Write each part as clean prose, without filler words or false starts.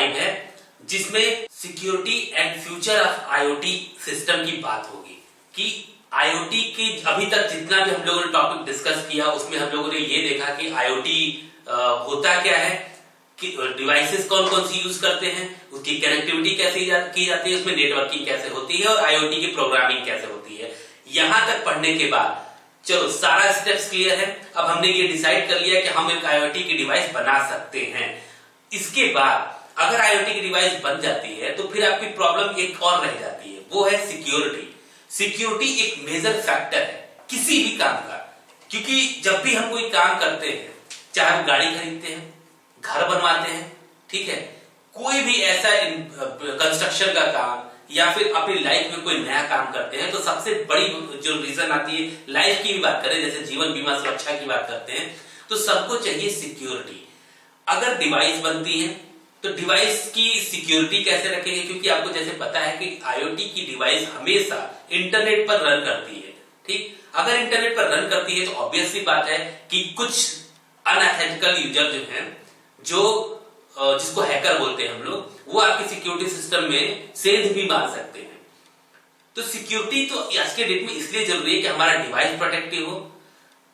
5 है, जिसमें security and future of IoT system की बात होगी कि आईओटी की अभी तक जितना भी हम लोगों ने टॉपिक डिस्कस किया उसमें हम लोगों ने ये देखा कि आईओटी होता क्या है, कि डिवाइसेस कौन कौन सी यूज करते हैं, उसकी कनेक्टिविटी कैसे की जाती है, उसमें नेटवर्किंग कैसे होती है और आईओटी की प्रोग्रामिंग कैसे होती है। यहां तक पढ़ने के बाद चलो सारा स्टेप्स क्लियर है। अब हमने ये डिसाइड कर लिया कि हम एक आईओटी की डिवाइस बना सकते हैं। इसके बाद अगर आईओटी की डिवाइस बन जाती है तो फिर आपकी प्रॉब्लम एक और रह जाती है, वो है सिक्योरिटी। सिक्योरिटी एक मेजर फैक्टर है किसी भी काम का, क्योंकि जब भी हम कोई काम करते हैं, चाहे हम गाड़ी खरीदते हैं, घर बनवाते हैं, ठीक है, कोई भी ऐसा कंस्ट्रक्शन का काम या फिर अपनी लाइफ में कोई नया काम करते हैं, तो सबसे बड़ी जो रीजन आती है, लाइफ की भी बात करें, जैसे जीवन बीमा सुरक्षा की बात करते हैं, तो सबको चाहिए सिक्योरिटी। अगर डिवाइस बनती है तो डिवाइस की सिक्योरिटी कैसे रखेंगे, क्योंकि आपको जैसे पता है कि आईओटी की डिवाइस हमेशा इंटरनेट पर रन करती है, ठीक। अगर इंटरनेट पर रन करती है तो ऑब्वियस सी बात है कि कुछ अनएथिकल यूजर जो हैं, जो जिसको हैकर बोलते हैं हम लोग, वो आपके सिक्योरिटी सिस्टम में सेंध भी मार सकते हैं। तो सिक्योरिटी तो आज के डेट में इसलिए जरूरी है कि हमारा डिवाइस प्रोटेक्टिव हो,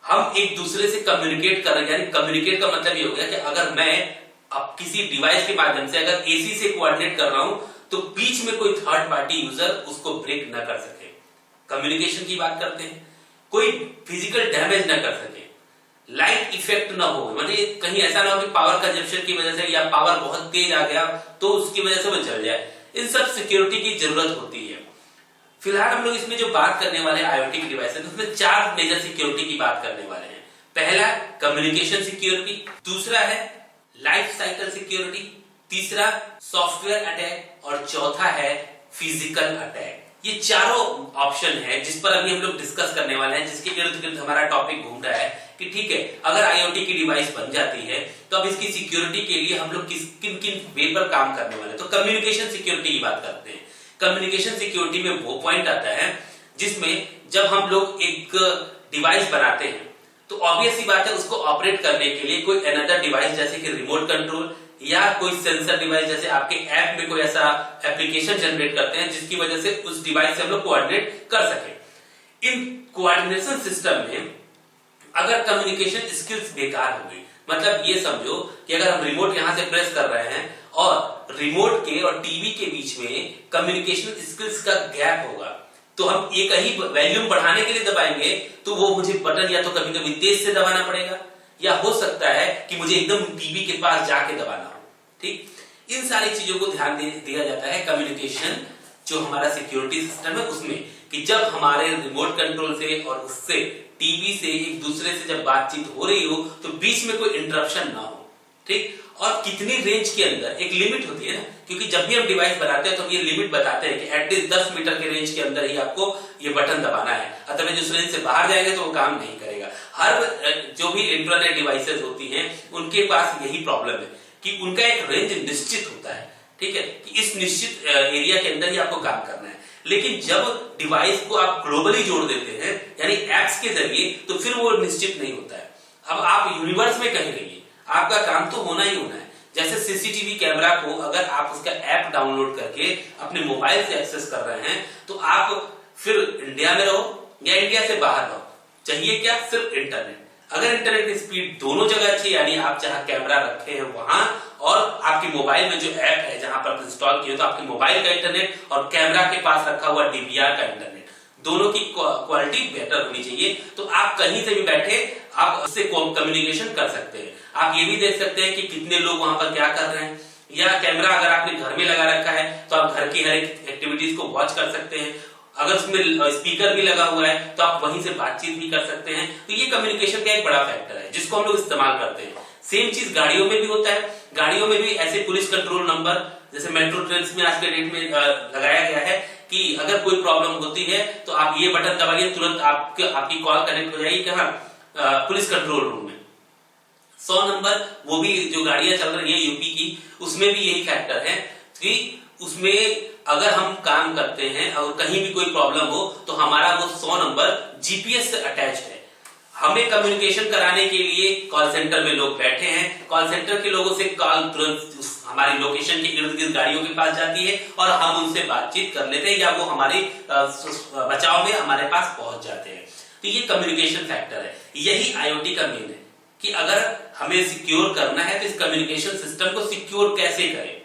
हम एक दूसरे से कम्युनिकेट कर रहे हैं। यानी कम्युनिकेट का मतलब ये हो गया कि अगर मैं अब किसी डिवाइस के माध्यम से अगर एसी से कोऑर्डिनेट कर रहा हूं तो बीच में कोई थर्ड पार्टी यूजर उसको ब्रेक ना कर सके। कम्युनिकेशन की बात करते हैं, कोई फिजिकल डैमेज ना कर सके, लाइट इफेक्ट ना हो, मतलब कहीं ऐसा ना हो कि पावर कंजप्शन की वजह से या पावर बहुत तेज आ गया तो उसकी वजह से वो जल जाए। इन सब सिक्योरिटी की जरूरत होती है। फिलहाल हम लोग इसमें जो बात करने वाले हैं आईओटी की डिवाइस है, तो उसमें 4 मेजर सिक्योरिटी की बात करने वाले हैं। पहला कम्युनिकेशन सिक्योरिटी, दूसरा है लाइफ साइकिल सिक्योरिटी, तीसरा सॉफ्टवेयर अटैक और चौथा है फिजिकल अटैक। ये चारों ऑप्शन है जिस पर अभी हम लोग डिस्कस करने वाले हैं, जिसके इर्द गिर्द हमारा टॉपिक घूम रहा है कि ठीक है, अगर आईओटी की डिवाइस बन जाती है तो अब इसकी सिक्योरिटी के लिए हम लोग किन किन वे पर काम करने वाले हैं। तो कम्युनिकेशन सिक्योरिटी की बात करते हैं। कम्युनिकेशन सिक्योरिटी में वो पॉइंट आता है जिसमें जब हम लोग एक डिवाइस बनाते हैं तो ऑब्वियस सी बात है उसको ऑपरेट करने के लिए कोई अनदर डिवाइस जैसे कि रिमोट कंट्रोल या कोई सेंसर डिवाइस, जैसे आपके ऐप में कोई ऐसा एप्लीकेशन जनरेट करते हैं जिसकी वजह से उस डिवाइस से हम लोग कोऑर्डिनेट कर सके। इन कोऑर्डिनेशन सिस्टम में अगर कम्युनिकेशन स्किल्स बेकार हो गई, मतलब ये समझो कि अगर हम रिमोट यहां से प्रेस कर रहे हैं और रिमोट के और टीवी के बीच में कम्युनिकेशन स्किल्स का गैप होगा, तो हम एक ही वॉल्यूम बढ़ाने के लिए दबाएंगे तो वो मुझे बटन या तो कभी कभी तेज से दबाना पड़ेगा या हो सकता है कि मुझे एकदम टीवी के पास जाके दबाना हो, ठीक। इन सारी चीजों को ध्यान दिया जाता है कम्युनिकेशन जो हमारा सिक्योरिटी सिस्टम है उसमें, कि जब हमारे रिमोट कंट्रोल से और उससे टीवी से एक दूसरे से जब बातचीत हो रही हो तो बीच में कोई इंटरप्शन ना हो, ठीक। और कितनी रेंज के अंदर, एक लिमिट होती है ना, क्योंकि जब भी हम डिवाइस बनाते हैं तो हम ये लिमिट बताते हैं कि एटलीस्ट 10 मीटर के रेंज के अंदर ही आपको ये बटन दबाना है, अदरवाइज उस रेंज से बाहर जाएंगे तो वो काम नहीं करेगा। हर जो भी इंटरनेट डिवाइसेस होती हैं उनके पास यही प्रॉब्लम है कि उनका एक रेंज निश्चित होता है, ठीक है, कि इस निश्चित एरिया के अंदर ही आपको काम करना है। लेकिन जब डिवाइस को आप ग्लोबली जोड़ देते हैं यानी एप्स के जरिए, तो फिर वो निश्चित नहीं होता है। अब आप यूनिवर्स में कहीं रहिए, आपका काम तो होना ही होना है। जैसे सीसीटीवी कैमरा को अगर आप उसका ऐप डाउनलोड करके अपने मोबाइल से एक्सेस कर रहे हैं तो आप फिर इंडिया में रहो या इंडिया से बाहर रहो, चाहिए क्या, सिर्फ इंटरनेट। अगर इंटरनेट की स्पीड दोनों जगह अच्छी, यानी आप जहां कैमरा रखे हैं वहां और आपके मोबाइल में जो ऐप है जहां पर इंस्टॉल किए, तो आपके मोबाइल का इंटरनेट और कैमरा के पास रखा हुआ डीवीआर का इंटरनेट, दोनों की क्वालिटी बेहतर होनी चाहिए। तो आप कहीं से भी बैठे आप उससे कम्युनिकेशन कर सकते हैं। आप ये भी देख सकते हैं कि कितने लोग वहां पर क्या कर रहे हैं, या कैमरा अगर आपने घर में लगा रखा है तो आप घर की हर एक एक्टिविटीज को वॉच कर सकते हैं। अगर उसमें स्पीकर भी लगा हुआ है तो आप वहीं से बातचीत भी कर सकते हैं। तो ये कम्युनिकेशन का एक बड़ा फैक्टर है जिसको हम लोग इस्तेमाल करते हैं। सेम चीज गाड़ियों में भी होता है। गाड़ियों में भी ऐसे पुलिस कंट्रोल नंबर, जैसे मेट्रो ट्रेन में आज के डेट में लगाया गया है कि अगर कोई प्रॉब्लम होती है तो आप ये बटन दबाइए, तुरंत आपकी कॉल कनेक्ट हो जाएगी कहाँ, पुलिस कंट्रोल रूम में। 100 नंबर, वो भी जो गाड़ियां चल रही है यूपी की, उसमें भी यही फैक्टर है कि उसमें अगर हम काम करते हैं और कहीं भी कोई प्रॉब्लम हो तो हमारा वो 100 नंबर जीपीएस से अटैच है। हमें कम्युनिकेशन कराने के लिए कॉल सेंटर में लोग बैठे हैं, कॉल सेंटर के लोगों से कॉल तुरंत हमारी लोकेशन के इर्द गिर्द गाड़ियों के पास जाती है और हम उनसे बातचीत कर लेते हैं या वो हमारे बचाव में हमारे पास पहुंच जाते हैं। तो ये कम्युनिकेशन फैक्टर है, यही आईओटी का मेन है कि अगर हमें सिक्योर करना है तो इस कम्युनिकेशन सिस्टम को सिक्योर कैसे करें।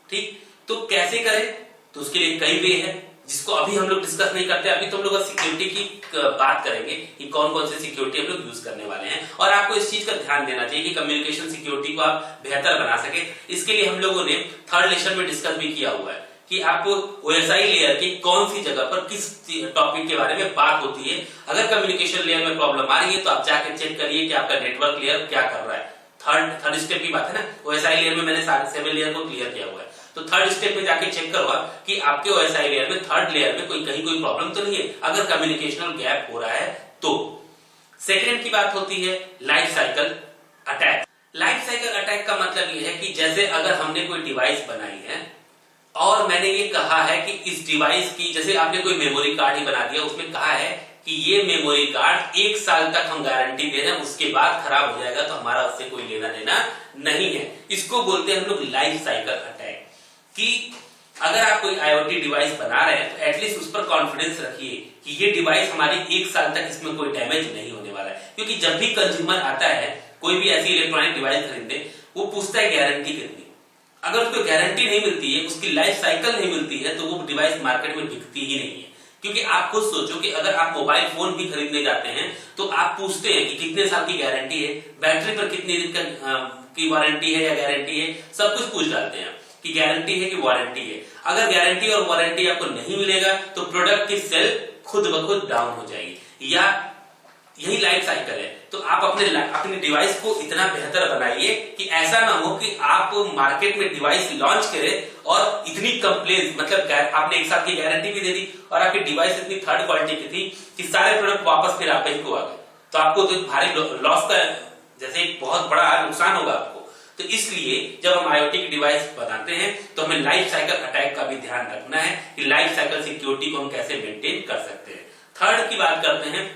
ठीक, तो कैसे करें, तो उसके लिए कई वे है जिसको अभी हम लोग डिस्कस नहीं करते। अभी तो हम लोग सिक्योरिटी की बात करेंगे कि कौन कौन से सिक्योरिटी हम लोग यूज करने वाले हैं, और आपको इस चीज का ध्यान देना चाहिए कि कम्युनिकेशन सिक्योरिटी को आप बेहतर बना सके। इसके लिए हम लोगों ने थर्ड लेक्चर में डिस्कस भी किया हुआ है कि आपको ओएसआई लेयर की कौन सी जगह पर किस टॉपिक के बारे में बात होती है। अगर कम्युनिकेशन लेयर में प्रॉब्लम आ रही है तो आप जाके चेक करिए कि आपका नेटवर्क लेयर क्या कर रहा है। थर्ड स्टेप की बात है ना, ओएसआई लेयर में मैंने सारे 7 लेयर को क्लियर किया हुआ है, तो थर्ड स्टेप में जाके चेक करवा कि आपके ओएसआई लेयर में थर्ड लेयर में कहीं कोई प्रॉब्लम तो नहीं है। अगर कम्युनिकेशनल गैप हो रहा है तो सेकेंड की बात होती है life cycle attack. Life cycle attack का मतलब ये है कि जैसे अगर हमने कोई डिवाइस बनाई है और मैंने ये कहा है कि इस डिवाइस की, जैसे आपने कोई मेमोरी कार्ड ही बना दिया, उसमें कहा है कि ये मेमोरी कार्ड 1 साल तक हम गारंटी दे रहे हैं, उसके बाद खराब हो जाएगा तो हमारा उससे कोई लेना देना नहीं है। इसको बोलते हैं हम लोग लाइफ साइकिल अटैक। कि अगर आप कोई आईओटी डिवाइस बना रहे हैं तो एटलीस्ट उस पर कॉन्फिडेंस रखिए कि ये डिवाइस हमारी 1 साल तक इसमें कोई डैमेज नहीं होने वाला है। क्योंकि जब भी कंज्यूमर आता है कोई भी ऐसी इलेक्ट्रॉनिक डिवाइस खरीदने, वो पूछता है गारंटी कितनी। अगर उसको गारंटी नहीं मिलती है, उसकी लाइफ साइकिल नहीं मिलती है, तो वो डिवाइस मार्केट में बिकती ही नहीं है। क्योंकि आप खुद सोचो कि अगर आप मोबाइल फोन भी खरीदने जाते हैं तो आप पूछते हैं कि कितने साल की गारंटी है, बैटरी पर कितने दिन की वारंटी है या गारंटी है, सब कुछ पूछ डालते हैं कि गारंटी है कि वारंटी है। अगर गारंटी और वारंटी आपको नहीं मिलेगा तो प्रोडक्ट की सेल खुद ब खुद डाउन हो जाएगी। या यही लाइफ साइकिल है। तो आप अपने डिवाइस को इतना बेहतर बनाइए कि ऐसा ना हो कि आप मार्केट में डिवाइस लॉन्च करें और इतनी कंप्लेंट, मतलब आपने 1 साल की गारंटी भी दे दी और आपकी डिवाइस इतनी थर्ड क्वालिटी की थी कि सारे प्रोडक्ट वापस फिर आप ही को आ गए, तो आपको तो भारी लॉस का जैसे एक बहुत बड़ा नुकसान होगा आपको। तो इसलिए जब हम आईओटी की डिवाइस बनाते हैं तो हमें लाइफ साइकिल अटैक का भी ध्यान रखना है कि लाइफ साइकिल सिक्योरिटी को हम कैसे मेंटेन कर सकते हैं। थर्ड की बात करते हैं,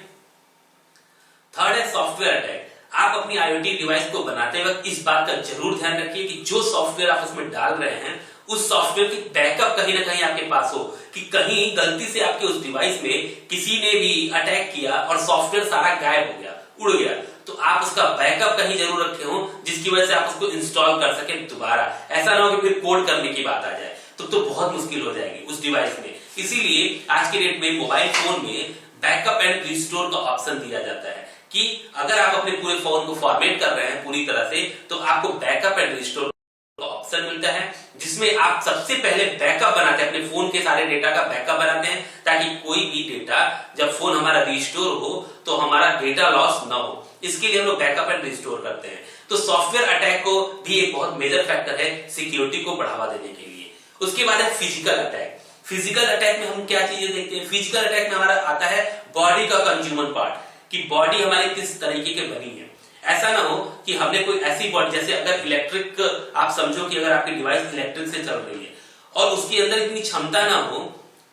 थर्ड है सॉफ्टवेयर अटैक। आप अपनी आईओटी डिवाइस को बनाते वक्त इस बात का जरूर ध्यान रखिए कि जो सॉफ्टवेयर आप उसमें डाल रहे हैं उस सॉफ्टवेयर की बैकअप कहीं ना कहीं आपके पास हो, कि कहीं गलती से आपके उस डिवाइस में किसी ने भी अटैक किया और सॉफ्टवेयर सारा गायब हो गया, उड़ गया, तो आप उसका बैकअप कहीं जरूर रखे हो जिसकी वजह से आप उसको इंस्टॉल कर सके दोबारा। ऐसा ना हो कि फिर कोड करने की बात आ जाए तो बहुत मुश्किल हो जाएगी उस डिवाइस में। इसीलिए आज के डेट में मोबाइल फोन में बैकअप एंड रिस्टोर का ऑप्शन दिया जाता है कि अगर आप अपने पूरे फोन को फॉर्मेट कर रहे हैं पूरी तरह से तो आपको बैकअप एंड रिस्टोर का ऑप्शन मिलता है, जिसमें आप सबसे पहले बैकअप बनाते हैं, अपने फोन के सारे डेटा का बैकअप बनाते हैं ताकि कोई भी डेटा जब फोन हमारा रिस्टोर हो तो हमारा डेटा लॉस ना हो। इसके लिए हम लोग बैकअप एंड रिस्टोर करते हैं। तो सॉफ्टवेयर अटैक को भी एक बहुत मेजर फैक्टर है सिक्योरिटी को बढ़ावा देने के लिए। उसके बाद है फिजिकल अटैक। फिजिकल अटैक में हम क्या चीजें देखते हैं? फिजिकल अटैक में हमारा आता है बॉडी का कंज्यूमर पार्ट, कि बॉडी हमारी किस तरीके की बनी है। ऐसा ना हो कि हमने कोई ऐसी बॉडी, जैसे अगर इलेक्ट्रिक, आप समझो कि अगर आपकी डिवाइस इलेक्ट्रिक से चल रही है और उसके अंदर इतनी क्षमता ना हो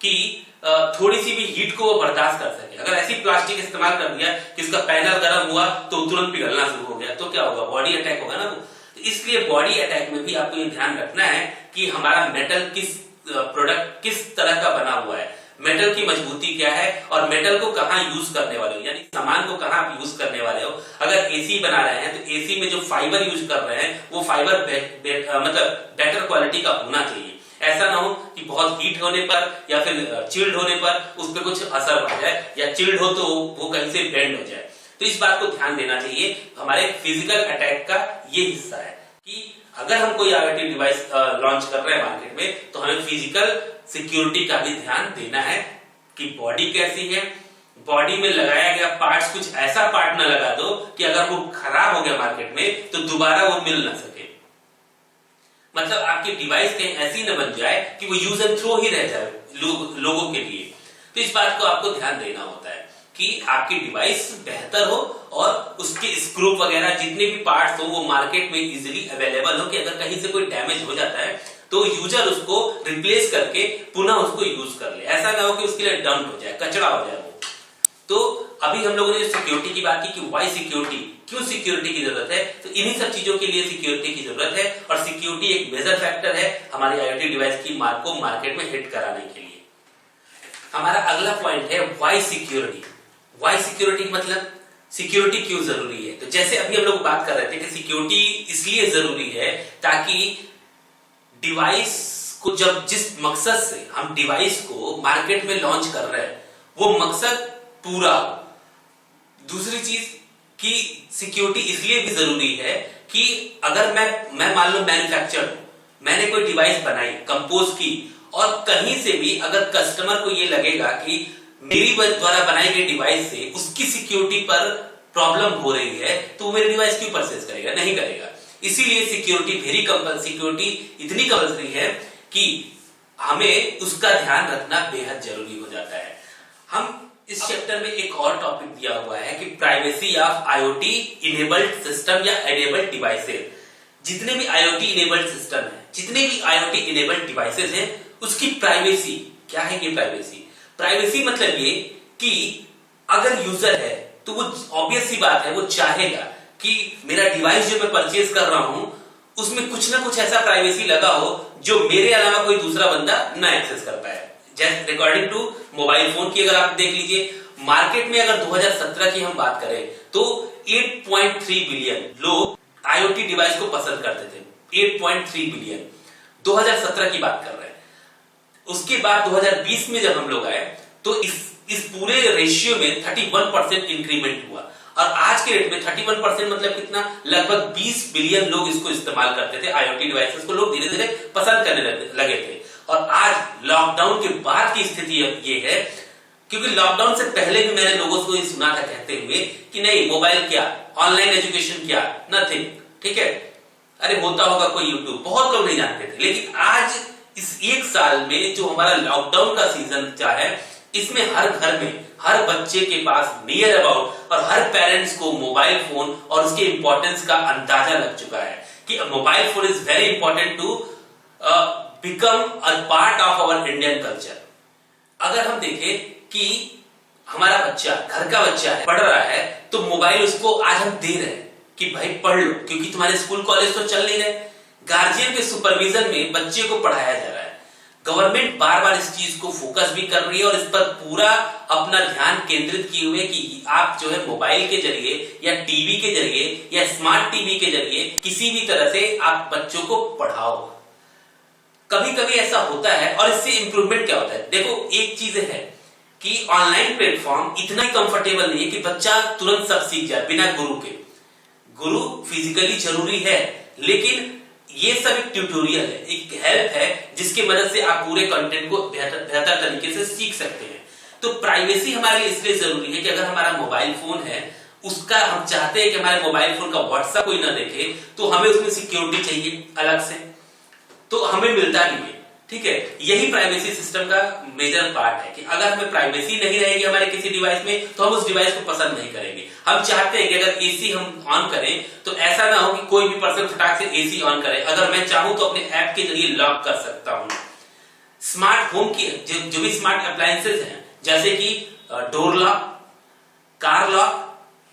कि थोड़ी सी भी हीट को वो बर्दाश्त कर सके। अगर ऐसी प्लास्टिक इस्तेमाल कर दिया कि इसका पैनल गर्म हुआ तो तुरंत पिघलना शुरू हो गया, तो क्या होगा? बॉडी अटैक होगा ना वो। तो इसलिए बॉडी अटैक में भी आपको ये ध्यान रखना है कि हमारा मेटल किस प्रोडक्ट किस तरह का बना हुआ है, मेटल की मजबूती क्या है और मेटल को कहाँ यूज करने वाले हो, यानी सामान को कहाँ आप यूज करने वाले हो। अगर एसी बना रहे हैं तो एसी में जो फाइबर यूज कर रहे हैं वो फाइबर मतलब बेटर क्वालिटी का होना चाहिए। ऐसा ना हो कि बहुत हीट होने पर या फिर चिल्ड होने पर उस पर कुछ असर पड़ जाए, या चिल्ड हो तो वो कहीं से बेंड हो जाए। तो इस बात को ध्यान देना चाहिए। हमारे फिजिकल अटैक का ये हिस्सा है कि अगर हम कोई आईओटी डिवाइस लॉन्च कर रहे हैं मार्केट में तो हमें फिजिकल सिक्योरिटी का भी ध्यान देना है कि बॉडी कैसी है, बॉडी में लगाया गया पार्ट्स कुछ ऐसा पार्ट ना लगा दो कि अगर वो खराब हो गया मार्केट में तो दोबारा वो मिल ना सके। मतलब आपकी डिवाइस कहीं ऐसी न बन जाए कि वो यूज एंड थ्रो ही रह जाए लोगों के लिए। तो इस बात को आपको ध्यान देना होता है कि आपकी डिवाइस बेहतर हो और उसके स्क्रू वगैरह जितने भी पार्ट्स हो वो मार्केट में इजीली अवेलेबल हो, कि अगर कहीं से कोई डैमेज हो जाता है तो यूजर उसको रिप्लेस करके पुनः उसको यूज कर ले। ऐसा ना हो कि उसके लिए डंप हो जाए, कचरा हो जाए वो। तो अभी हम लोगों ने सिक्योरिटी की बात की कि व्हाई सिक्योरिटी, क्यों सिक्योरिटी की जरूरत है, तो इन्हीं सब चीजों के लिए सिक्योरिटी की जरूरत है और सिक्योरिटी एक मेजर फैक्टर है हमारी आईओटी डिवाइस की मार्क को मार्केट में हिट कराने के लिए। हमारा अगला पॉइंट है व्हाई सिक्योरिटी। व्हाई सिक्योरिटी मतलब सिक्योरिटी क्यों जरूरी है। तो जैसे अभी हम लोग बात कर रहे थे कि सिक्योरिटी इसलिए जरूरी है ताकि डिवाइस को, जब जिस मकसद से हम डिवाइस को मार्केट में लॉन्च कर रहे हैं वो मकसद पूरा। दूसरी चीज कि सिक्योरिटी इसलिए भी जरूरी है कि अगर मैं मान लो मैन्युफैक्चर हूं, मैंने कोई डिवाइस बनाई, कंपोज की, और कहीं से भी अगर कस्टमर को ये लगेगा कि मेरी द्वारा बनाई गई डिवाइस से उसकी सिक्योरिटी पर प्रॉब्लम हो रही है, तो वो मेरी डिवाइस क्यों परचेज करेगा, नहीं करेगा। इसीलिए सिक्योरिटी इतनी कंपल्सरी है कि हमें उसका ध्यान रखना बेहद जरूरी हो जाता है। हम इस चैप्टर में एक और टॉपिक दिया हुआ है कि privacy of IoT enabled system या इनेबल्ड डिवाइसेस। जितने भी आईओटी इनेबल्ड सिस्टम है, जितने भी आईओटी इनेबल्ड डिवाइसेस हैं, उसकी प्राइवेसी क्या है। ये प्राइवेसी मतलब ये कि अगर यूजर है तो वो ऑब्वियस सी बात है, वो चाहेगा कि मेरा डिवाइस जो मैं परचेज कर रहा हूं उसमें कुछ ना कुछ ऐसा प्राइवेसी लगा हो जो मेरे अलावा कोई दूसरा बंदा ना एक्सेस कर पाए। जैसे अकॉर्डिंग टू मोबाइल फोन की अगर आप देख लीजिए, मार्केट में अगर 2017 की हम बात करें तो 8.3 बिलियन लोग आईओटी डिवाइस को पसंद करते थे। 8.3 बिलियन 2017 की बात कर रहे हैं। उसके बाद 2020 में जब हम लोग आए तो इस पूरे रेशियो में 31% इंक्रीमेंट हुआ और आज के रेट में 31% मतलब कितना, लगभग 20 बिलियन लोग इसको इस्तेमाल करते थे। आईओटी डिवाइसेस को लोग धीरे धीरे पसंद करने लगे थे। और आज लॉकडाउन के बाद की स्थिति ये है, क्योंकि लॉकडाउन से पहले भी मैंने लोगों को सुना था कहते हुए कि नहीं मोबाइल क्या, ऑनलाइन एजुकेशन क्या, नथिंग, ठीक है, अरे होता होगा कोई यूट्यूब, बहुत लोग नहीं जानते थे। लेकिन आज इस एक साल में जो हमारा लॉकडाउन का सीजन क्या है, इसमें हर घर में हर बच्चे के पास नियर अबाउट और हर पेरेंट्स को मोबाइल फोन और उसके इंपॉर्टेंस का अंदाजा लग चुका है कि mobile phone is very important to become a part of our Indian culture. अगर हम देखें कि हमारा बच्चा, घर का बच्चा है, पढ़ रहा है, तो मोबाइल उसको आज हम दे रहे हैं कि भाई पढ़ लो, क्योंकि तुम्हारे स्कूल कॉलेज तो चल नहीं रहे। गार्जियन के सुपरविजन में बच्चे को पढ़ाया जा रहा है। गवर्नमेंट बार बार इस चीज को फोकस भी कर रही है और इस पर पूरा अपना ध्यान केंद्रित किए हुए कि आप जो है मोबाइल के जरिए या टीवी के जरिए या स्मार्ट टीवी के जरिए किसी भी तरह से आप बच्चों को पढ़ाओ। कभी कभी ऐसा होता है और इससे इंप्रूवमेंट क्या होता है, देखो एक चीज है कि ऑनलाइन प्लेटफॉर्म इतना ही कंफर्टेबल नहीं है कि बच्चा तुरंत सब सीख जाए बिना गुरु के। गुरु फिजिकली जरूरी है, लेकिन ये सब एक ट्यूटोरियल है, एक हेल्प है जिसकी मदद से आप पूरे कंटेंट को बेहतर तरीके से सीख सकते हैं। तो प्राइवेसी हमारे लिए इसलिए जरूरी है कि अगर हमारा मोबाइल फोन है, उसका हम चाहते हैं कि हमारे मोबाइल फोन का व्हाट्सएप कोई ना देखे, तो हमें उसमें सिक्योरिटी चाहिए अलग से, तो हमें मिलता नहीं है, ठीक है। यही प्राइवेसी सिस्टम का मेजर पार्ट है कि अगर हमें प्राइवेसी नहीं रहेगी हमारे किसी डिवाइस में, तो हम उस डिवाइस को पसंद नहीं करेंगे। हम चाहते हैं कि अगर एसी हम ऑन करें तो ऐसा ना हो कि कोई भी पर्सन फटाक से एसी ऑन करे। अगर मैं चाहूं तो अपने ऐप के जरिए लॉक कर सकता हूं। स्मार्ट होम की जो भी स्मार्ट अप्लायंसेस हैं, जैसे कि डोर लॉक, कार लॉक,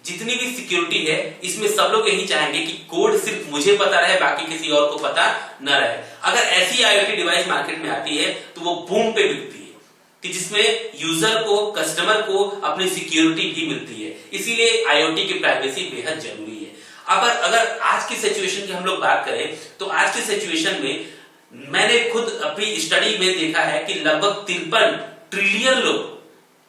जितनी भी सिक्योरिटी है, इसमें सब लोग यही चाहेंगे कि कोड सिर्फ मुझे पता रहे, बाकी किसी और को पता न रहे। अगर ऐसी आईओटी डिवाइस मार्केट में आती है तो वो बूम पे बिकती है कि जिसमें यूजर को, कस्टमर को अपनी सिक्योरिटी भी मिलती है। इसीलिए आईओटी की प्राइवेसी बेहद जरूरी है। अब अगर आज की सिचुएशन की हम लोग बात करें तो आज की सिचुएशन में मैंने खुद अपनी स्टडी में देखा है कि लगभग 53 ट्रिलियन लोग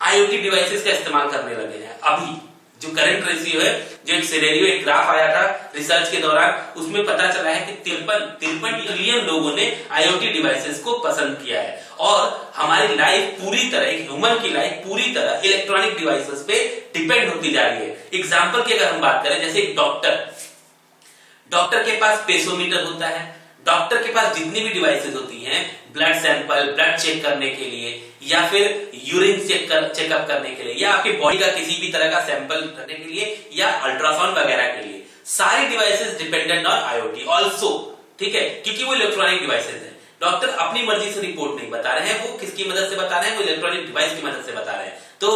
आईओटी डिवाइसेस का इस्तेमाल करने लगे हैं। अभी जो करंट रेशियो है, जो एक सिनेरियो, एक ग्राफ आया था रिसर्च के दौरान, उसमें पता चला है कि 53 ट्रिलियन लोगों ने आईओटी डिवाइसेस को पसंद किया है। और हमारी लाइफ पूरी तरह, ह्यूमन की लाइफ पूरी तरह इलेक्ट्रॉनिक डिवाइसेस पे डिपेंड होती जा रही है। एग्जाम्पल की अगर हम बात करें, जैसे एक डॉक्टर के पास पेसोमीटर होता है, डॉक्टर के पास जितनी भी डिवाइसेस होती हैं, ब्लड सैंपल, ब्लड चेक करने के लिए या फिर यूरिन चेकअप करने के लिए या आपकी बॉडी का किसी भी तरह का सैंपल करने के लिए या अल्ट्रासाउंड वगैरह के लिए, सारी devices dependent on IoT also, ठीक है, क्योंकि वो इलेक्ट्रॉनिक डिवाइसेस हैं। डॉक्टर अपनी मर्जी से रिपोर्ट नहीं बता रहे हैं, वो किसकी मदद से बता रहे हैं, वो इलेक्ट्रॉनिक डिवाइस की मदद से बता रहे हैं। तो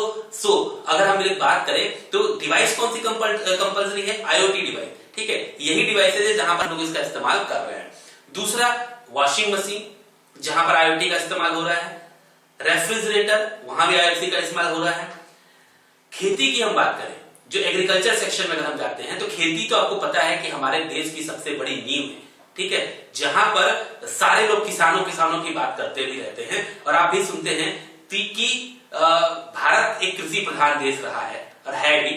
अगर हम एक बात करें तो डिवाइस कौन सी कंपल्सरी है? आईओटी डिवाइस, ठीक है। यही डिवाइसेज है जहां पर लोग इसका इस्तेमाल कर रहे हैं। दूसरा, वॉशिंग मशीन जहां पर आईओटी का इस्तेमाल हो रहा है। रेफ्रिजरेटर, वहां भी आईओटी का इस्तेमाल हो रहा है। खेती की हम बात करें, जो एग्रीकल्चर सेक्शन में अगर हम जाते हैं तो खेती तो आपको पता है कि हमारे देश की सबसे बड़ी नींव है, ठीक है, जहां पर सारे लोग किसानों की बात करते भी रहते हैं। और आप भी सुनते हैं कि भारत एक कृषि प्रधान देश रहा है और है भी।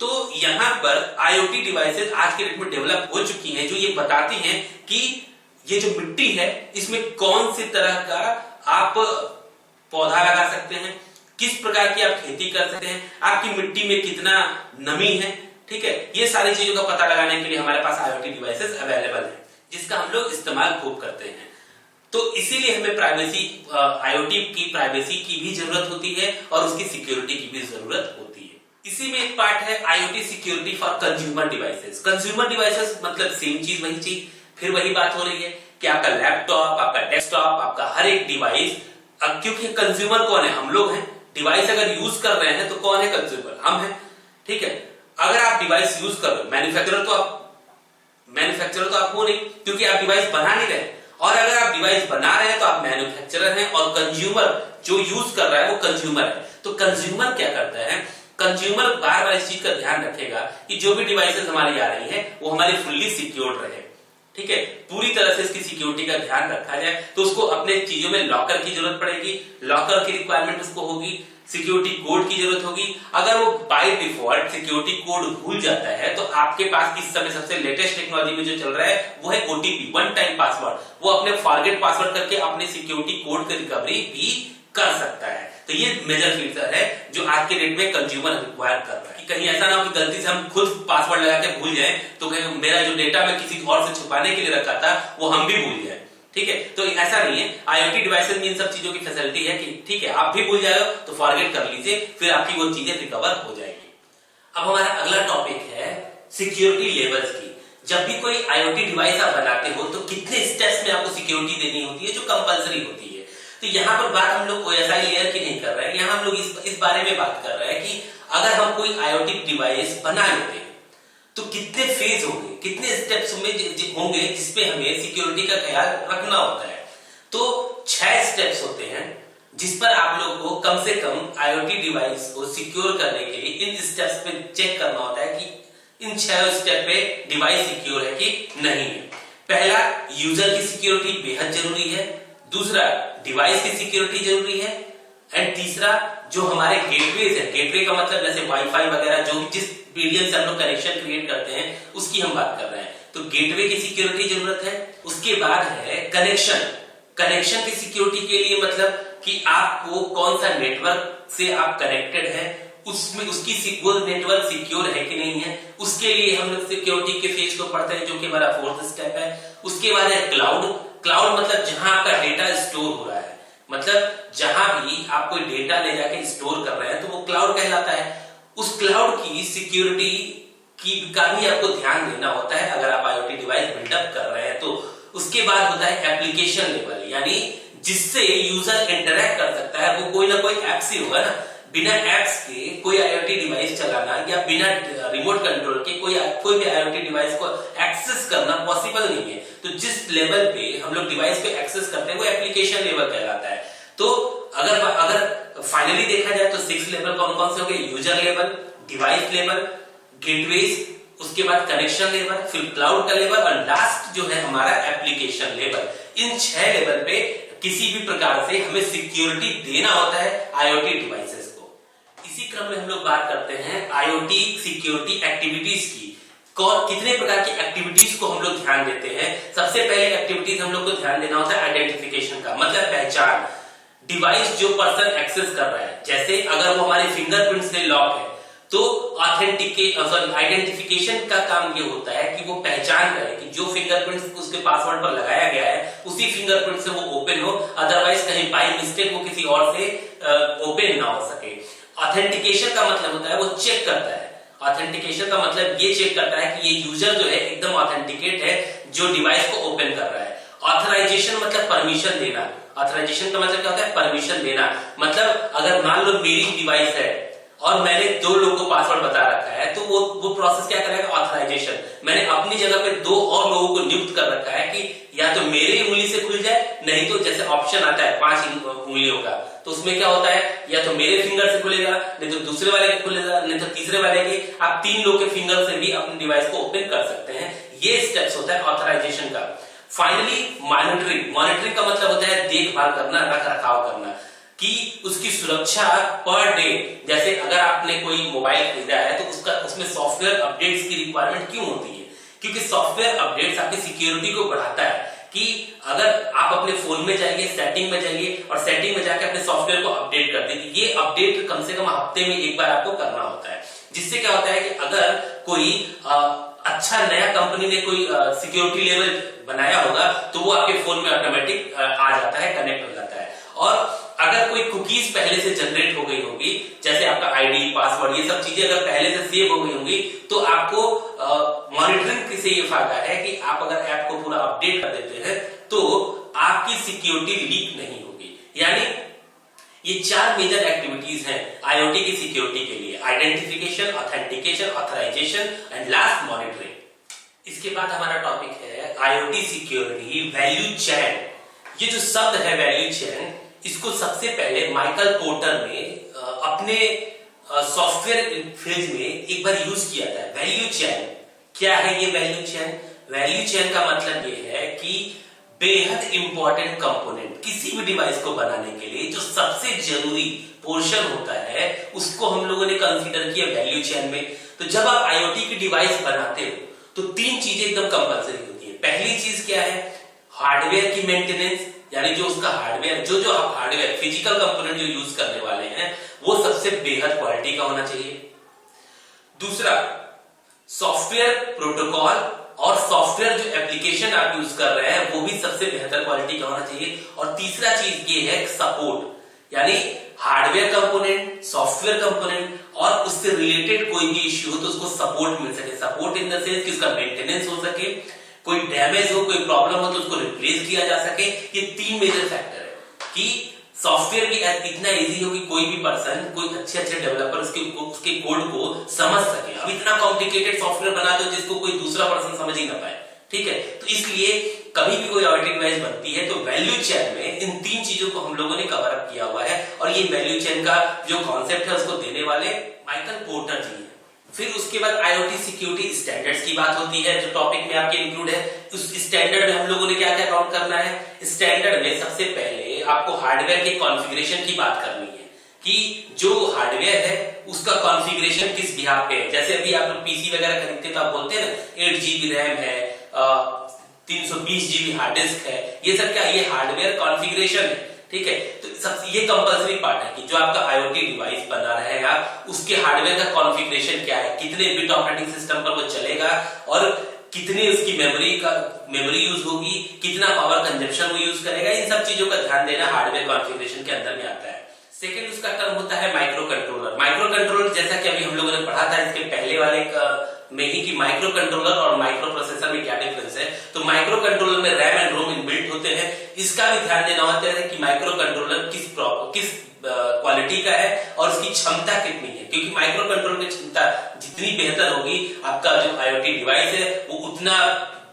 तो यहां पर आईओटी डिवाइसेस आज के डेट में डेवलप हो चुकी हैं, जो ये बताती हैं कि ये जो मिट्टी है इसमें कौन सी तरह का आप पौधा लगा सकते हैं, किस प्रकार की आप खेती कर सकते हैं, आपकी मिट्टी में कितना नमी है, ठीक है। ये सारी चीजों का पता लगाने के लिए हमारे पास आईओटी डिवाइसेस अवेलेबल है, जिसका हम लोग इस्तेमाल खूब करते हैं। तो इसीलिए हमें प्राइवेसी, आईओटी की प्राइवेसी की भी जरूरत होती है और उसकी सिक्योरिटी की भी जरूरत होती है। इसी में एक पार्ट है IoT security for consumer devices. Consumer devices मतलब सेम चीज वही चीज, फिर वही बात हो रही है कि आपका लैपटॉप, आपका डेस्कटॉप, आपका हर एक डिवाइस, क्योंकि कंज्यूमर कौन है? हम लोग हैं। डिवाइस अगर यूज कर रहे हैं तो कौन है कंज्यूमर? हम हैं, ठीक है। अगर आप डिवाइस यूज कर रहे हो, मैन्युफैक्चरर तो आप हो नहीं, क्योंकि आप डिवाइस बना नहीं रहे। और अगर आप डिवाइस बना रहे हैं तो आप मैन्युफैक्चरर हैं, और कंज्यूमर जो यूज कर रहा है वो कंज्यूमर है। तो कंज्यूमर क्या करता है? कंज्यूमर बार बार इस चीज का ध्यान रखेगा कि जो भी डिवाइसेस हमारी आ रही है वो हमारी फुल्ली सिक्योर्ड रहे, ठीक है, पूरी तरह से इसकी सिक्योरिटी का ध्यान रखा जाए। तो उसको अपने चीजों में लॉकर की जरूरत पड़ेगी, लॉकर की रिक्वायरमेंट उसको होगी, सिक्योरिटी कोड की जरूरत होगी। अगर वो बाय डिफॉल्ट सिक्योरिटी कोड भूल जाता है तो आपके पास इस समय सबसे लेटेस्ट टेक्नोलॉजी में जो चल रहा है वो है ओटीपी, वन टाइम पासवर्ड। वो अपने फॉरगेट पासवर्ड करके अपने सिक्योरिटी कोड की रिकवरी भी कर सकता है। तो ये मेजर फीचर है जो आज के डेट में कंज्यूमर रिक्वायर कर रहा है। कहीं ऐसा ना हो कि गलती से हम खुद पासवर्ड लगा के भूल जाएं तो मेरा जो डेटा मैं किसी और से छुपाने के लिए रखा था वो हम भी भूल जाए, ठीक है। तो ऐसा नहीं है, आईओटी डिवाइसेस में इन सब चीजों की फैसिलिटी है कि ठीक है, आप भी भूल जाओ तो फॉरगेट कर लीजिए, फिर आपकी वो चीजें रिकवर हो जाएगी। अब हमारा अगला टॉपिक है सिक्योरिटी लेवल्स की। जब भी कोई आईओटी डिवाइस आप बनाते हो तो कितने स्टेप्स में आपको सिक्योरिटी देनी होती है जो कंपलसरी होती है। तो यहाँ पर बात हम लोग OSI लेयर की नहीं कर रहे हैं, यहाँ हम लोग इस बारे में बात कर रहे हैं कि अगर हम कोई आईओटी डिवाइस बना लेते हैं तो कितने फेज होंगे, कितने स्टेप्स होंगे जिसपे हमें सिक्योरिटी का ख्याल रखना होता है। तो 6 स्टेप्स होते हैं जिस पर आप लोग को कम से कम आईओटी डिवाइस को सिक्योर करने के लिए इन स्टेप्स पे चेक करना होता है कि इन 6 स्टेप पे डिवाइस सिक्योर है कि नहीं है। पहला, यूजर की सिक्योरिटी बेहद जरूरी है। दूसरा, डिवाइस की सिक्योरिटी जरूरी है। एंड तीसरा, जो हमारे गेटवेज है, गेटवे का मतलब जैसे वाईफाई वगैरह जो भी जिस मीडियम से हम लोग कनेक्शन क्रिएट करते हैं उसकी हम बात कर रहे हैं, तो गेटवे की सिक्योरिटी जरूरत है। उसके बाद है कनेक्शन। कनेक्शन की सिक्योरिटी के लिए मतलब कि आपको कौन सा नेटवर्क से आप कनेक्टेड है, उसमें उसकी वो नेटवर्क सिक्योर है कि नहीं है, उसके लिए हम लोग सिक्योरिटी के फेज को पढ़ते हैं जो कि हमारा 4th स्टेप है। उसके बाद है क्लाउड। क्लाउड मतलब जहां आपका डेटा स्टोर हो रहा है, मतलब जहां भी आप कोई डेटा ले जाके स्टोर कर रहे हैं तो वो क्लाउड कहलाता है। उस क्लाउड की सिक्योरिटी का भी आपको ध्यान देना होता है अगर आप आईओटी डिवाइस बिल्डअप कर रहे हैं तो। उसके बाद होता है एप्लीकेशन लेवल, यानी जिससे यूजर इंटरेक्ट कर सकता है वो कोई ना कोई एप्स ही होगा ना। बिना एप्स के कोई आईओटी डिवाइस चलाना या बिना रिमोट कंट्रोल के कोई भी आईओटी डिवाइस को एक्सेस करना पॉसिबल नहीं है। तो जिस लेवल पे हम लोग डिवाइस को एक्सेस करते हैं वो एप्लीकेशन लेवल कहलाता है। तो अगर फाइनली देखा जाए तो 6 लेवल कौन कौन से हो गए? User level, device level, gateways, उसके बाद कनेक्शन लेवल, फिर क्लाउड का लेवल और लास्ट जो है हमारा एप्लीकेशन लेवल। इन 6 लेवल पे किसी भी प्रकार से हमें सिक्योरिटी देना होता है आईओटी डिवाइसेस को। इसी क्रम में हम लोग बात करते हैं आईओटी सिक्योरिटी एक्टिविटीज की। कितने प्रकार की एक्टिविटीज को हम लोग ध्यान देते हैं? सबसे पहले एक्टिविटीज हम लोग को ध्यान देना होता है आइडेंटिफिकेशन का, मतलब पहचान। डिवाइस जो पर्सन एक्सेस कर रहा है, जैसे अगर वो हमारे फिंगरप्रिंट से लॉक है तो आइडेंटिफिकेशन का काम ये होता है कि वो पहचान करे कि जो फिंगरप्रिंट उसके पासवर्ड पर लगाया गया है उसी फिंगरप्रिंट से वो ओपन हो, अदरवाइज कहीं बाय मिस्टेक वो किसी और से ओपन ना हो सके। ऑथेंटिकेशन का मतलब होता है वो चेक करता है। ऑथेंटिकेशन का मतलब ये चेक करता है कि ये यूजर जो है एकदम ऑथेंटिकेट है जो डिवाइस को ओपन कर रहा है। ऑथराइजेशन मतलब परमिशन देना। ऑथराइजेशन का मतलब क्या होता है? परमिशन देना। मतलब अगर मान लो मेरी डिवाइस है और मैंने 2 लोगों को पासवर्ड बता रखा है, तो वो प्रोसेस क्या करेगा? ऑथराइजेशन। मैंने अपनी जगह पे 2 और लोगों को नियुक्त कर रखा है कि या तो मेरे उंगली से खुल जाए, नहीं तो जैसे ऑप्शन आता है 5 उंगलियों का, तो उसमें क्या होता है? या तो मेरे फिंगर से खुलेगा, नहीं तो दूसरे वाले के खुलेगा, नहीं तो तीसरे वाले के। आप 3 लोग के फिंगर से भी अपनी डिवाइस को ओपन कर सकते हैं। ये स्टेप्स होता है ऑथराइजेशन का। Finally monitoring. मॉनिटरिंग का मतलब होता है देखभाल करना, रख रखाव करना, कि उसकी सुरक्षा पर डे। जैसे अगर आपने कोई मोबाइल खरीदा है तो उसमें सॉफ्टवेयर अपडेट्स की रिक्वायरमेंट क्यों होती है? क्योंकि सॉफ्टवेयर अपडेट्स आपकी सिक्योरिटी को बढ़ाता है। कि अगर आप अपने फोन में जाइए, सेटिंग में जाइए और सेटिंग में जाकर अपने सॉफ्टवेयर को अपडेट कर दें, ये अपडेट कम से कम हफ्ते में एक बार आपको करना होता है। जिससे क्या होता है कि अगर कोई अच्छा नया कंपनी ने कोई सिक्योरिटी लेवल बनाया होगा तो वो आपके फोन में ऑटोमेटिक आ जाता है, कनेक्ट हो जाता है। और अगर कोई कुकीज पहले से जनरेट हो गई होगी, जैसे आपका आईडी, पासवर्ड, ये सब चीजें अगर पहले से सेव हो गई होंगी, तो आपको मॉनिटरिंग से ये फायदा है कि आप अगर ऐप को पूरा अपडेट कर देते हैं तो आपकी सिक्योरिटी लीक नहीं होगी। यानी ये 4 मेजर एक्टिविटीज हैं आईओटी की सिक्योरिटी के लिए: identification, authentication, authorisation and last monitoring. इसके बाद हमारा टॉपिक है आईओटी सिक्योरिटी वैल्यू चेन। ये जो शब्द है वैल्यू चेन, इसको सबसे पहले माइकल पोर्टर ने अपने सॉफ्टवेयर फील्ड में एक बार यूज किया था। वैल्यू चेन क्या है? ये वैल्यू चेन, वैल्यू चेन का मतलब ये है कि बेहद इंपॉर्टेंट कंपोनेंट किसी भी डिवाइस को बनाने के लिए जो सबसे जरूरी पोर्शन होता है, उसको हम लोगों ने कंसीडर किया वैल्यू चेन में। तो जब आप आईओटी की डिवाइस बनाते हो तो 3 चीजें एकदम कंपल्सरी होती है। पहली चीज क्या है? हार्डवेयर की मेंटेनेंस, यानी जो उसका हार्डवेयर, जो आप हार्डवेयर फिजिकल कंपोनेंट जो यूज करने वाले हैं वो सबसे बेहद क्वालिटी का होना चाहिए। दूसरा, सॉफ्टवेयर प्रोटोकॉल और सॉफ्टवेयर जो एप्लीकेशन आप यूज कर रहे हैं वो भी सबसे बेहतर क्वालिटी का होना चाहिए। और तीसरा चीज ये है सपोर्ट, यानी हार्डवेयर कंपोनेंट, सॉफ्टवेयर कंपोनेंट और उससे रिलेटेड कोई भी इश्यू हो तो उसको सपोर्ट मिल सके। सपोर्ट इन द सेंस कि उसका मेंटेनेंस हो सके, कोई डैमेज हो, कोई प्रॉब्लम हो तो उसको रिप्लेस किया जा सके। ये 3 मेजर फैक्टर है कि सॉफ्टवेयर भी इतना इजी हो कि कोई भी पर्सन, कोई अच्छे डेवलपर उसके कोड को समझ सके। अब इतना कॉम्प्लिकेटेड सॉफ्टवेयर बना दो जिसको कोई दूसरा पर्सन समझ ही ना पाए, ठीक है? तो इसलिए कभी भी कोई आईओटी डिवाइस बनती है तो वैल्यू चेन में इन 3 चीजों को हम लोगों ने कवर अप किया हुआ है। और ये वैल्यू चेन का जो कॉन्सेप्ट है उसको देने वाले माइकल पोर्टर जी हैं। फिर उसके बाद आईओटी सिक्योरिटी स्टैंडर्ड्स की बात होती है जो टॉपिक में आपके इंक्लूड है। उस स्टैंडर्ड में हम लोगों ने क्या क्या काउंट करना है? स्टैंडर्ड में सबसे पहले आपको हार्डवेयर के कॉन्फ़िगरेशन की बात करनी है कि जो हार्डवेयर है उसका कॉन्फ़िगरेशन किस बिहाफ पे है। जैसे अभी आप लोग पीसी वगैरह खरीदते तो आप बोलते हैं ना 8 GB रैम है, 320 GB हार्ड डिस्क है, ये सब क्या? ये हार्डवेयर कॉन्फ़िगरेशन है, ठीक है? तो ये कंपल्सरी पार्ट है कि जो आपका आईओटी डिवाइस बना रहेगा उसके हार्डवेयर का कॉन्फ़िगरेशन क्या है, कितने बिट ऑपरेटिंग सिस्टम पर वो चलेगा और कितनी उसकी मेमोरी यूज होगी, कितना पावर कंजप्शन वो यूज करेगा। इन सब चीजों का ध्यान देना हार्डवेयर कॉन्फ़िगरेशन के अंदर में आता है। सेकंड उसका टर्म होता है माइक्रो कंट्रोलर। माइक्रो कंट्रोलर जैसा कि अभी हम लोगों ने पढ़ा था इसके पहले वाले में ही कि माइक्रो कंट्रोलर और माइक्रो प्रोसेसर में क्या डिफरेंस है। तो माइक्रो कंट्रोलर में रैम एंड रोम इनबिल्ट होते हैं। इसका भी ध्यान देना होता है कि माइक्रो कंट्रोलर किस क्वालिटी का है और उसकी क्षमता कितनी है, क्योंकि माइक्रो कंट्रोलर की क्षमता जितनी बेहतर होगी आपका जो आईओटी डिवाइस है वो उतना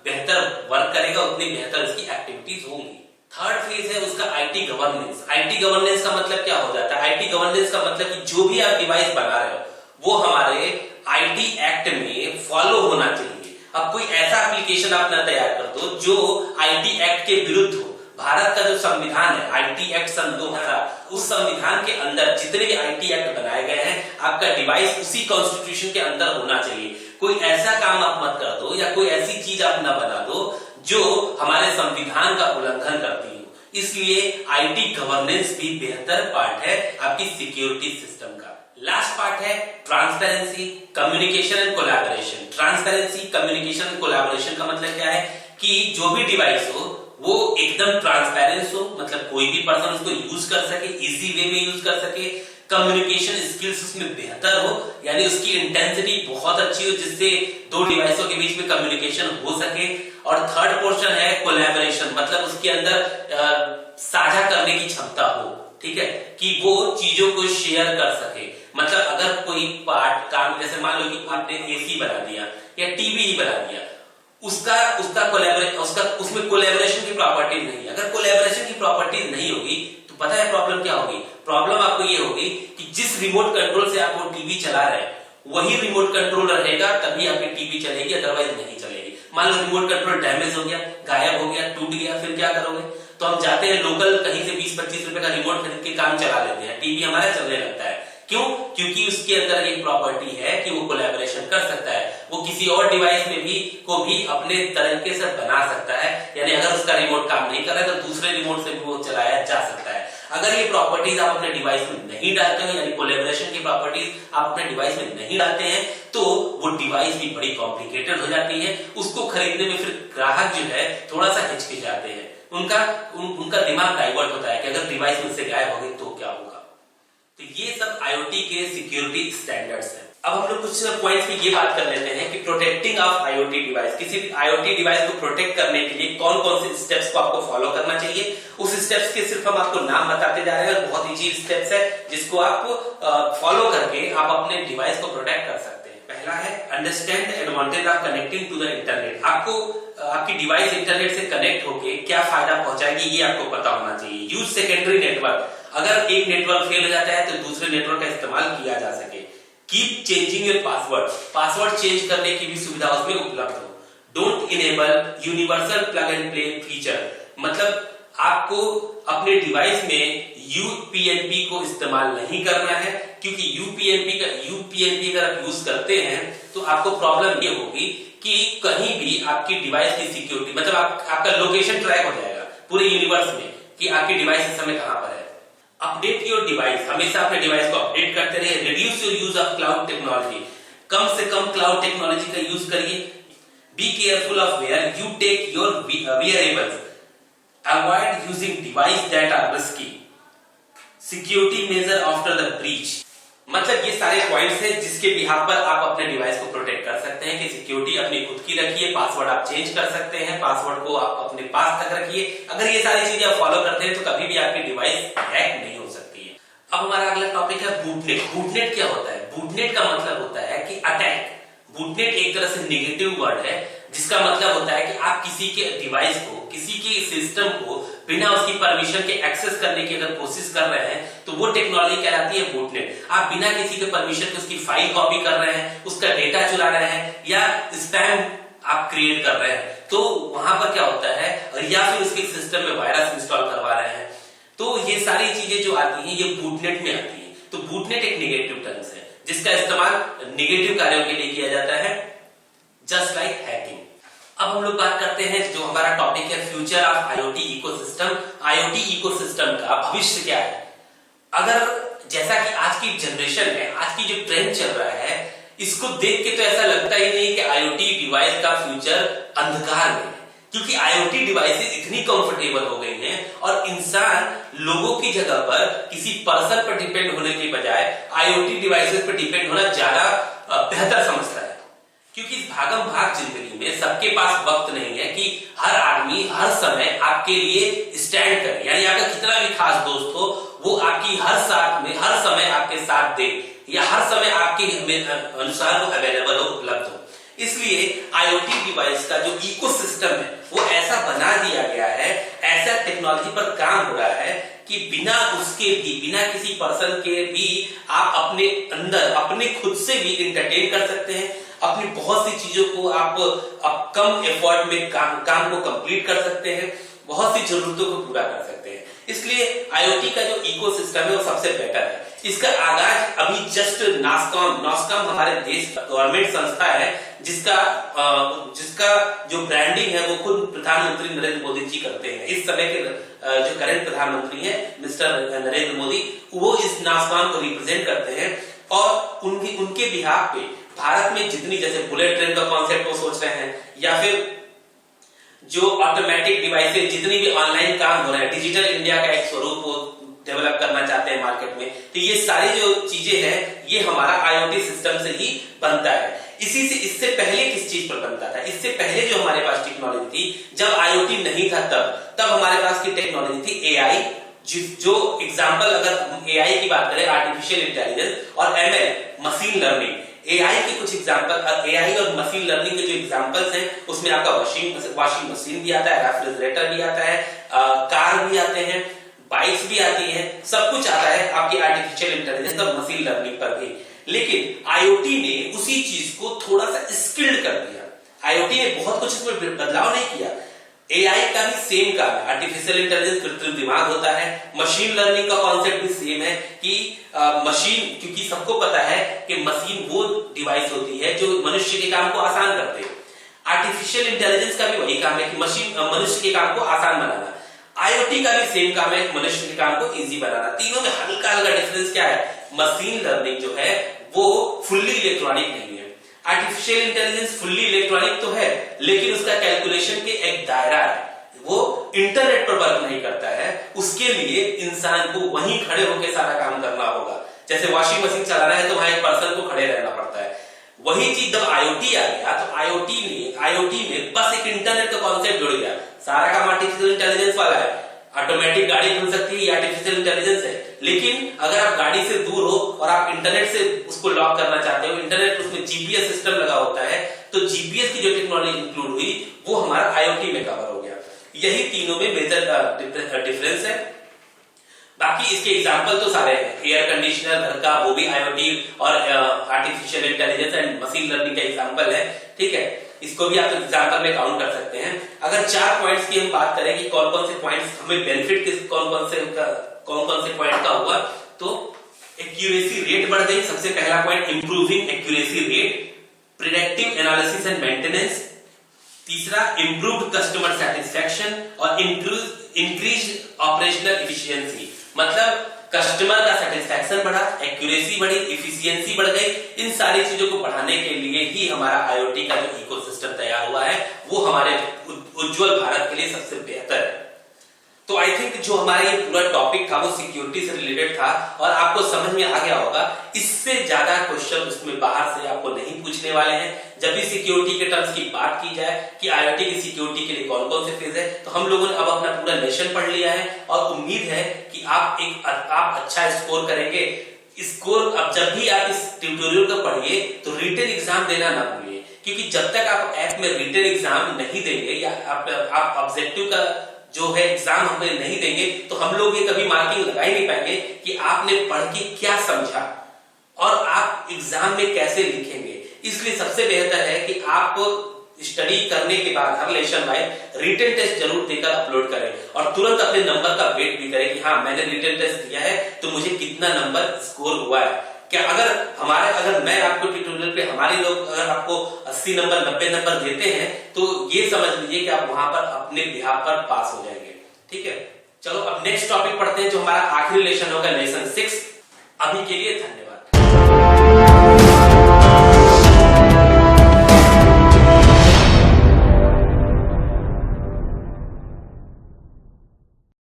बेहतर वर्क करेगा, उतनी बेहतर उसकी एक्टिविटीज होंगी। थर्ड फेज है उसका आईटी गवर्नेंस। आईटी गवर्नेंस का मतलब क्या हो जाता है? आईटी गवर्नेंस का मतलब कि जो भी आप डिवाइस बना रहे हो वो हमारे आईटी एक्ट में फॉलो होना चाहिए। अब कोई ऐसा एप्लीकेशन आप ना तैयार कर दो जो आईटी एक्ट के विरुद्ध हो। भारत का जो संविधान है आईटी एक्ट सन 2000, उस संविधान के अंदर जितने भी आईटी एक्ट बनाए गए हैं आपका डिवाइस उसी कॉन्स्टिट्यूशन के अंदर होना चाहिए। कोई ऐसा काम आप मत कर दो या कोई ऐसी चीज आप ना बना दो जो हमारे संविधान का उल्लंघन करती हो। इसलिए आईटी गवर्नेंस भी बेहतर पार्ट है आपकी सिक्योरिटी सिस्टम का। लास्ट पार्ट है transparency, communication and collaboration. Transparency, communication and collaboration का मतलब क्या है कि जो भी डिवाइस हो वो एकदम ट्रांसपेरेंस हो, मतलब कोई भी पर्सन उसको यूज कर सके, इजी वे में यूज कर सके। कम्युनिकेशन स्किल्स उसमें बेहतर हो, यानी उसकी इंटेंसिटी बहुत अच्छी हो जिससे 2 डिवाइसों के बीच में कम्युनिकेशन हो सके। और थर्ड पोर्शन है कोलैबोरेशन, मतलब उसके अंदर साझा करने की क्षमता हो, ठीक है, कि वो चीजों को शेयर कर सके। मतलब अगर कोई पार्ट काम, जैसे मान लो कि आपने एसी बना दिया या टीवी ही बना दिया, उसमें कोलैबोरेशन की प्रॉपर्टी नहीं है। अगर कोलैबोरेशन की प्रॉपर्टी नहीं होगी तो पता है प्रॉब्लम क्या होगी? प्रॉब्लम आपको ये होगी कि जिस रिमोट कंट्रोल से आप वो टीवी चला रहे हैं वही रिमोट कंट्रोल रहेगा, तभी आपकी टीवी चलेगी, अदरवाइज नहीं चलेगी। मान लो रिमोट कंट्रोल डैमेज हो गया, गायब हो गया, टूट गया, फिर क्या करोगे? तो हम जाते हैं लोकल कहीं से 20-25 रुपए का रिमोट खरीद के काम चला लेते हैं, टीवी हमारा चलने लगता है। क्यों? क्योंकि उसके अंदर एक प्रॉपर्टी है कि वो कोलैबोरेशन कर सकता है, वो किसी और डिवाइस में भी अपने तरीके से बना सकता है। यानी अगर उसका रिमोट काम नहीं कर रहा है तो दूसरे रिमोट से भी वो चलाया जा सकता है। अगर ये प्रॉपर्टीज आप अपने डिवाइस में नहीं डालते हो, यानी कोलैबोरेशन की प्रॉपर्टीज आप अपने डिवाइस में नहीं डालते हैं, तो वो डिवाइस भी बड़ी कॉम्प्लिकेटेड हो जाती है। उसको खरीदने में फिर ग्राहक जो है थोड़ा सा हिचकिचाते हैं, उनका दिमाग डाइवर्ट होता है कि अगर डिवाइस मुझसे गायब हो गई तो क्या होगा। तो ये सब आईओटी के सिक्योरिटी स्टैंडर्ड्स हैं। अब हम लोग कुछ पॉइंट्स पे ये बात कर लेते हैं कि प्रोटेक्टिंग ऑफ आईओटी डिवाइस, किसी आईओटी डिवाइस को प्रोटेक्ट करने के लिए कौन कौन से स्टेप्स को आपको फॉलो करना चाहिए। उस स्टेप्स के सिर्फ हम आपको नाम बताते जा रहे हैं, बहुत इजी स्टेप्स है जिसको आप फॉलो करके आप अपने डिवाइस को प्रोटेक्ट कर सकते हैं। पहला है understand advantage of connecting to the internet. आपको आपकी डिवाइस इंटरनेट से कनेक्ट होके क्या फायदा पहुंचाएगी ये आपको पता होना चाहिए। यूज सेकेंडरी नेटवर्क, अगर एक नेटवर्क फेल हो जाता है तो दूसरे नेटवर्क का इस्तेमाल किया जा सके। Keep changing your password, password change करने की भी सुविधा उसमें उपलब्ध हो। Don't enable universal plug and play feature, मतलब आपको अपने डिवाइस में यूपीएनपी को इस्तेमाल नहीं करना है, क्योंकि यूपीएनपी अगर आप यूज करते हैं तो आपको प्रॉब्लम ये होगी कि कहीं भी आपकी डिवाइस की सिक्योरिटी, मतलब आपका लोकेशन ट्रैक हो जाएगा पूरे यूनिवर्स में कि आपकी डिवाइस इस समय कहां पर है। अपडेट योर डिवाइस, हमेशा अपने डिवाइस को अपडेट करते रहिए। Reduce your use of cloud technology, कम से कम क्लाउड टेक्नोलॉजी का यूज करिए। Be careful of where you take your wearables, avoid using device that are risky. Security measure after the breach, मतलब ये सारे पॉइंट्स हैं जिसके बिहाफ पर आप अपने डिवाइस को प्रोटेक्ट कर सकते हैं कि सिक्योरिटी अपनी खुद की रखिए, पासवर्ड आप चेंज कर सकते हैं, पासवर्ड को आप अपने पास तक रखिए। अगर ये सारी चीजें आप फॉलो करते हैं तो कभी भी आपकी डिवाइस हैक नहीं हो सकती है। अब हमारा अगला टॉपिक है बूटनेट। बूटनेट क्या होता है? बूटनेट का मतलब होता है कि अटैक। बूटनेट एक तरह से नेगेटिव वर्ड है जिसका मतलब होता है कि आप किसी के डिवाइस को, किसी के सिस्टम को बिना उसकी परमिशन के एक्सेस करने की अगर कोशिश कर रहे हैं तो वो टेक्नोलॉजी कहलाती है बूटनेट। आप बिना किसी के परमिशन के उसकी फाइल कॉपी कर रहे हैं, उसका डेटा चुरा रहे हैं या स्पैम आप क्रिएट कर रहे हैं, तो वहां पर क्या होता है, या फिर उसके सिस्टम में वायरस इंस्टॉल करवा रहे हैं, तो ये सारी चीजें जो आती हैं ये बूटनेट में आती है। तो बूटनेट एक नेगेटिव टर्म्स है जिसका इस्तेमाल नेगेटिव कार्यों के लिए किया जाता है, जस्ट लाइक हैकिंग। अब हम लोग बात करते हैं जो हमारा टॉपिक है future of IoT ecosystem. IoT ecosystem का भविष्य क्या है? अगर जैसा कि आज की जनरेशन है, आज की जो ट्रेंड चल रहा है, इसको देख के तो ऐसा लगता ही नहीं कि आईओटी डिवाइस का फ्यूचर अंधकार में है, क्योंकि आईओटी डिवाइसेस इतनी कंफर्टेबल हो गई हैं और इंसान लोगों की जगह पर किसी पर्सन पर डिपेंड होने के बजाय आईओटी डिवाइसेस पर डिपेंड होना ज्यादा बेहतर समझता है। क्योंकि इस भागम भाग जिंदगी में सबके पास वक्त नहीं है कि हर आदमी हर समय आपके लिए स्टैंड करे, यानी आपका कितना भी खास दोस्त हो वो आपकी हर समय आपके साथ दे या हर समय आपके अनुसार वो अवेलेबल हो, उपलब्ध हो। इसलिए आईओटी डिवाइस का जो इकोसिस्टम है वो ऐसा बना दिया गया है, ऐसा टेक्नोलॉजी पर काम हो रहा है कि बिना किसी पर्सन के भी आप अपने अंदर अपने खुद से भी इंटरटेन कर सकते हैं, अपनी बहुत सी चीजों को आप कम एफर्ट में काम को कंप्लीट कर सकते हैं, बहुत सी जरूरतों को पूरा कर सकते हैं। इसलिए आईओटी का जो इकोसिस्टम है वो सबसे बेटर है। इसका आगाज अभी जस्ट नॉस्कॉम हमारे देश का गवर्नमेंट संस्था है जिसका जो ब्रांडिंग है वो खुद प्रधानमंत्री नरेंद्र मोदी जी करते हैं। इस समय के जो करंट प्रधानमंत्री हैं मिस्टर नरेंद्र मोदी, वो इस नॉस्कॉम को रिप्रेजेंट करते हैं और उनके बिहाफ पे भारत में जितनी, जैसे बुलेट ट्रेन का कॉन्सेप्ट वो सोच रहे हैं, या फिर जो ऑटोमेटिक डिवाइसेस, जितनी भी ऑनलाइन काम हो रहे हैं, डिजिटल इंडिया का एक स्वरूप वो डेवलप करना चाहते हैं मार्केट में। तो ये सारी जो चीजें हैं ये हमारा आईओटी सिस्टम से ही बनता है। इसी से इससे पहले किस चीज पर बनता था? इससे पहले जो हमारे पास टेक्नोलॉजी थी, जब आईओटी नहीं था तब हमारे पास की टेक्नोलॉजी थी एआई, जो एग्जांपल अगर एआई की बात करें, आर्टिफिशियल इंटेलिजेंस और एमएल, मशीन लर्निंग। एआई के कुछ एग्जांपल, एआई और मशीन लर्निंग के जो एग्जांपल्स हैं उसमें आपका वॉशिंग मशीन भी आता है, रेफ्रिजरेटर भी आता है, कार भी आते हैं, बाइक्स भी आती हैं, सब कुछ आता है आपकी आर्टिफिशियल इंटेलिजेंस और मशीन लर्निंग पर भी। लेकिन आईओटी ने उसी चीज को थोड़ा सा स्किल्ड कर दिया। आईओटी ने बहुत कुछ इसमें बदलाव नहीं किया। एआई का भी सेम काम है, आर्टिफिशियल इंटेलिजेंस कृत्रिम दिमाग होता है। मशीन लर्निंग का कॉन्सेप्ट भी सेम है कि मशीन, क्योंकि सबको पता है कि मशीन वो डिवाइस होती है जो मनुष्य के काम को आसान करते हैं। आर्टिफिशियल इंटेलिजेंस का भी वही काम है कि मनुष्य के काम को आसान बनाना। आईओटी का भी सेम काम है, मनुष्य के काम को इजी बनाना। तीनों में हल्का हल्का डिफरेंस क्या है? मशीन लर्निंग जो है वो फुल्ली इलेक्ट्रॉनिक नहीं है। आर्टिफिशियल इंटेलिजेंस फुल्ली इलेक्ट्रॉनिक तो है, लेकिन उसका कैलकुलेशन के एक दायरा है, वो इंटरनेट पर वर्क नहीं करता है। उसके लिए इंसान को वहीं खड़े होकर सारा काम करना होगा। जैसे वॉशिंग मशीन चलाना है तो वहां एक पर्सन को खड़े रहना पड़ता है। वही चीज जब आईओटी आ गया तो आईओटी में बस एक इंटरनेट का कॉन्सेप्ट जुड़ गया। सारा काम आर्टिफिशियल इंटेलिजेंस वाला है। ऑटोमेटिक गाड़ी खुल सकती है, ये आर्टिफिशियल इंटेलिजेंस है। लेकिन अगर आप गाड़ी से दूर हो और आप इंटरनेट से उसको लॉक करना चाहते हो, इंटरनेट उसमें जीपीएस सिस्टम लगा होता है, तो जीपीएस की जो टेक्नोलॉजी इंक्लूड हुई वो हमारा आईओटी में कवर हो गया। यही तीनों में मेजर डिफरेंस है। बाकी इसके एग्जाम्पल तो सारे हैं। एयर कंडीशनर घर का, वो भी आईओटी और artificial intelligence and machine learning का एग्जाम्पल है। ठीक है, इसको भी आप एग्जाम्पल में काउंट कर सकते हैं। अगर 4 पॉइंट्स की हम बात करें कि कौन कौन से पॉइंट्स हमें बेनिफिट कौन कौन से पॉइंट का हुआ, तो एक्यूरेसी रेट बढ़ गई। सबसे पहला point improving accuracy rate, predictive analysis and maintenance. तीसरा इंप्रूव्ड कस्टमर सेटिस्फेक्शन और इंक्रीज ऑपरेशनल एफिशिएंसी, मतलब कस्टमर का सेटिस्फेक्शन बढ़ा, एक्यूरेसी बढ़ी, एफिशिएंसी बढ़ गई। इन सारी चीजों को बढ़ाने के लिए ही हमारा आईओटी का जो इकोसिस्टम तैयार हुआ है वो हमारे उज्जवल भारत के लिए सबसे बेहतर है। तो आई थिंक जो हमारा ये पूरा टॉपिक था वो सिक्योरिटी से रिलेटेड था और आपको समझ में आ गया होगा। इससे ज्यादा क्वेश्चन उसमें बाहर से आपको नहीं पूछने वाले हैं। जब भी सिक्योरिटी के टर्म्स की बात की जाए कि आईओटी की सिक्योरिटी के लिए कौन कौन से फेज है, तो हम लोगों ने अब अपना पूरा लेसन पढ़ लिया है और उम्मीद है कि आप अच्छा स्कोर करेंगे। स्कोर अब जब भी आप इस ट्यूटोरियल को पढ़िए तो रिटन एग्जाम देना ना भूलिए, क्योंकि जब तक आप ऐप में रिटन एग्जाम नहीं देंगे या आप ऑब्जेक्टिव का जो है एग्जाम हमें नहीं देंगे तो हम लोग ये कभी मार्किंग लगा ही नहीं पाएंगे कि आपने पढ़ के क्या समझा और आप एग्जाम में कैसे लिखेंगे। इसलिए सबसे बेहतर है कि आप स्टडी करने के बाद हर लेसन वाइज रिटन टेस्ट जरूर देकर अपलोड करें और तुरंत अपने नंबर का वेट भी करें कि हाँ मैंने रिटन टेस्ट दिया है तो मुझे कितना नंबर स्कोर हुआ है। क्या अगर मैं आपको ट्यूटोरियल पे हमारे लोग अगर आपको 80 नंबर 90 नंबर देते हैं तो ये समझ लीजिए कि आप वहां पर अपने बिहाफ पर पास हो जाएंगे। ठीक है, चलो अब नेक्स्ट टॉपिक पढ़ते हैं जो हमारा आखिरी लेसन होगा, लेसन 6। अभी के लिए धन्यवाद।